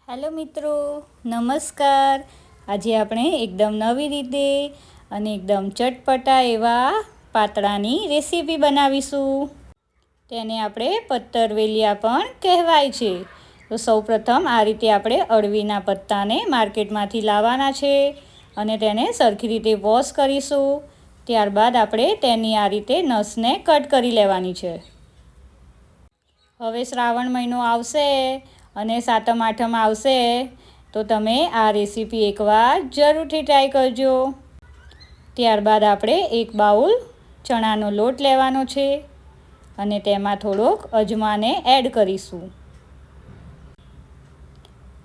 Hello મિત્રો, નમસ્કાર. આજે આપણે એકદમ નવી રીતે અને એકદમ ચટપટા એવા પાતળાની રેસીપી બનાવીશું. તેને આપણે પત્તરવેલિયા પણ કહેવાય છે. તો સૌપ્રથમ આ રીતે આપણે અળવીના પત્તાને માર્કેટમાંથી લાવવાના છે અને તેને સરખી રીતે વોશ કરીશું. ત્યારબાદ આપણે તેની આ રીતે નસને કટ કરી લેવાની છે. હવે શ્રાવણ મહિનો આવશે અને સાતમ આઠમ આવશે તો તમે આ રેસીપી એકવાર જરૂરથી ટ્રાય કરજો. ત્યારબાદ આપણે એક બાઉલ ચણાનો લોટ લેવાનો છે અને તેમાં થોડોક અજમાને એડ કરીશું.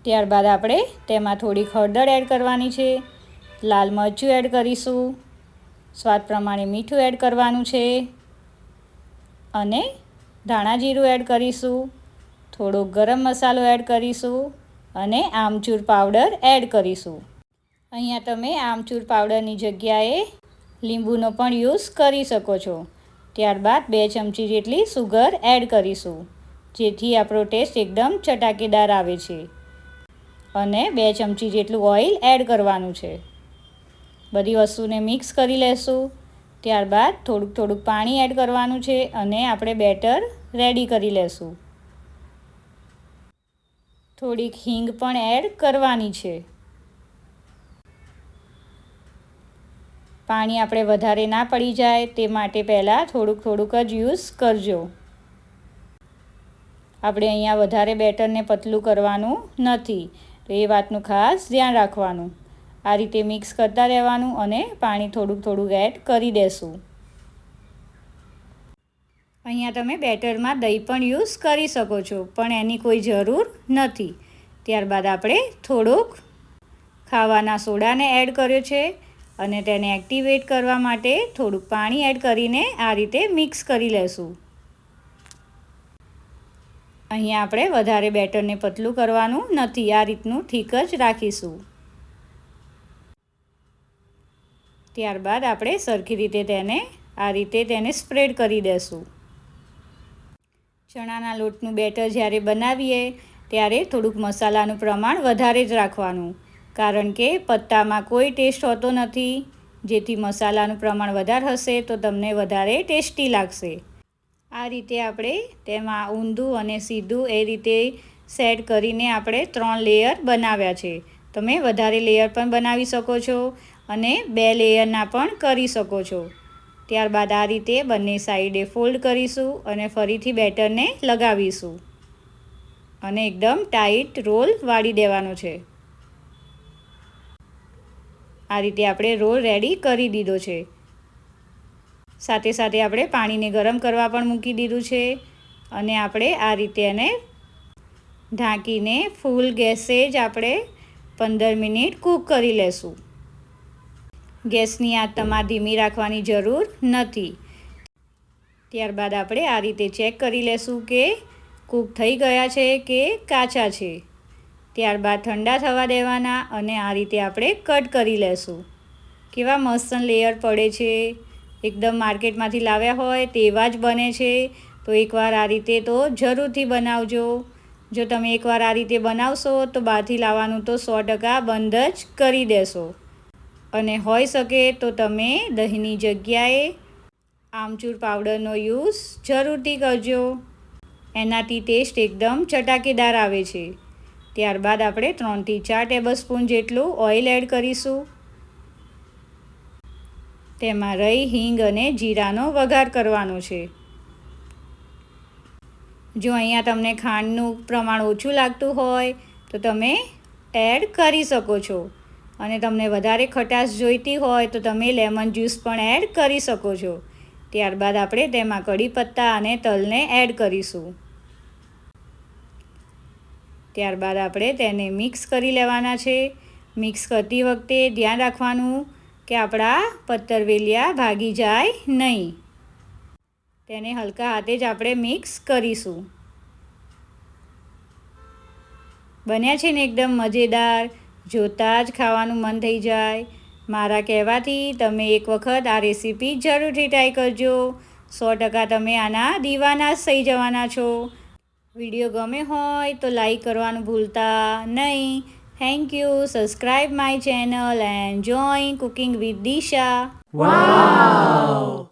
ત્યારબાદ આપણે તેમાં થોડીક હળદર એડ કરવાની છે, લાલ મરચું એડ કરીશું, સ્વાદ પ્રમાણે મીઠું એડ કરવાનું છે અને ધાણા જીરું એડ કરીશું. થોડોક ગરમ મસાલો એડ કરીશું અને આમચૂર પાવડર એડ કરીશું. અહીંયા તમે આમચૂર પાવડરની જગ્યાએ લીંબુનો પણ યુઝ કરી શકો છો. ત્યારબાદ 2 ચમચી જેટલી સુગર એડ કરીશું, જેથી આપણો ટેસ્ટ એકદમ ચટાકેદાર આવે છે. અને 2 ચમચી જેટલું ઓઇલ એડ કરવાનું છે. બધી વસ્તુને મિક્સ કરી લેશું. ત્યારબાદ થોડુંક પાણી એડ કરવાનું છે અને આપણે બેટર રેડી કરી લેશું. થોડીક હિંગ પણ એડ કરવાની છે. પાણી આપણે વધારે ના પડી જાય તે માટે પહેલાં થોડુંક જ યુઝ કરજો. આપણે અહીંયા વધારે બેટરને પતલું કરવાનું નથી, તો એ વાતનું ખાસ ધ્યાન રાખવાનું. આ રીતે મિક્સ કરતા રહેવાનું અને પાણી થોડુંક એડ કરી દેશું. અહીંયા તમે બેટરમાં દહીં પણ યુઝ કરી શકો છો, પણ એની કોઈ જરૂર નથી. ત્યારબાદ આપણે થોડોક ખાવાના સોડાને એડ કર્યો છે અને તેને એક્ટિવેટ કરવા માટે થોડુંક પાણી એડ કરીને આ રીતે મિક્સ કરી લેશું. અહીંયા આપણે વધારે બેટરને પતલું કરવાનું નથી, આ રીતનું ઠીક જ રાખીશું. ત્યારબાદ આપણે સરખી રીતે તેને સ્પ્રેડ કરી દેશું. ચણાના લોટનું બેટર જ્યારે બનાવીએ ત્યારે થોડુંક મસાલાનું પ્રમાણ વધારે જ રાખવાનું, કારણ કે પત્તામાં કોઈ ટેસ્ટ હોતો નથી. જેથી મસાલાનું પ્રમાણ વધારે હશે તો તમને વધારે ટેસ્ટી લાગશે. આ રીતે આપણે તેમાં ઊંધું અને સીધું એ રીતે સેટ કરીને આપણે 3 લેયર બનાવ્યા છે. તમે વધારે લેયર પણ બનાવી શકો છો અને 2 લેયરના પણ કરી શકો છો. ત્યારબાદ આ રીતે બંને સાઈડે ફોલ્ડ કરીશું અને ફરીથી બેટરને લગાવીશું અને એકદમ ટાઈટ રોલ વાળી દેવાનો છે. આ રીતે આપણે રોલ રેડી કરી દીધો છે. સાથે આપણે પાણીને ગરમ કરવા પણ મૂકી દીધું છે અને આપણે આ રીતે એને ઢાંકીને ફૂલ ગેસે જ આપણે 15 મિનિટ કૂક કરી લેશું. ગેસની આંચ તમારે ધીમી રાખવાની જરૂર નથી. ત્યારબાદ આપણે આ રીતે ચેક કરી લેશું કે કૂક થઈ ગયા છે કે કાચા છે. ત્યારબાદ ઠંડા થવા દેવાના અને આ રીતે આપણે કટ કરી લેશું. કેવા મસ્ત લેયર પડે છે, એકદમ માર્કેટમાંથી લાવ્યા હોય તેવા જ બને છે. તો એકવાર આ રીતે તો જરૂરથી બનાવજો. જો તમે એકવાર આ રીતે બનાવશો તો બહારથી લાવવાનું તો 100% બંધ જ કરી દેશો. અને હોઈ શકે તો તમે દહીંની જગ્યાએ આમચૂર પાવડરનો યુઝ જરૂરથી કરજો. એનાથી ટેસ્ટ એકદમ ચટાકેદાર આવે છે. ત્યારબાદ આપણે 3 થી 4 ટેબલસ્પૂન જેટલું ઓઇલ એડ કરીશું. તેમાં રાઈ, હિંગ અને જીરાનો વઘાર કરવાનો છે. જો અહીંયા તમને ખાંડનું પ્રમાણ ઓછું લાગતું હોય તો તમે એડ કરી શકો છો અને તમને વધારે ખટાશ જોઈતી હોય તો તમે લેમન જ્યુસ પણ એડ કરી શકો છો. ત્યારબાદ આપણે તેમાં કડી પત્તા અને તલને એડ કરીશું. ત્યારબાદ આપણે તેને મિક્સ કરી લેવાના છે. મિક્સ કરતી વખતે ધ્યાન રાખવાનું કે આપણા પત્તરવેલિયા ભાગી જાય નહીં. તેને હલકા હાથે જ આપણે મિક્સ કરીશું. બન્યા છે ને એકદમ મજેદાર, જોતાં જ ખાવાનું મન થઈ જાય. મારા કહેવાથી તમે એક વખત આ રેસીપી જરૂરથી ટ્રાય કરજો. 100% તમે આના દીવાના થઈ જવાના છો. વિડીયો ગમે હોય તો લાઈક કરવાનું ભૂલતા નહીં. Thank you. Subscribe my channel and join cooking with Disha. Vav!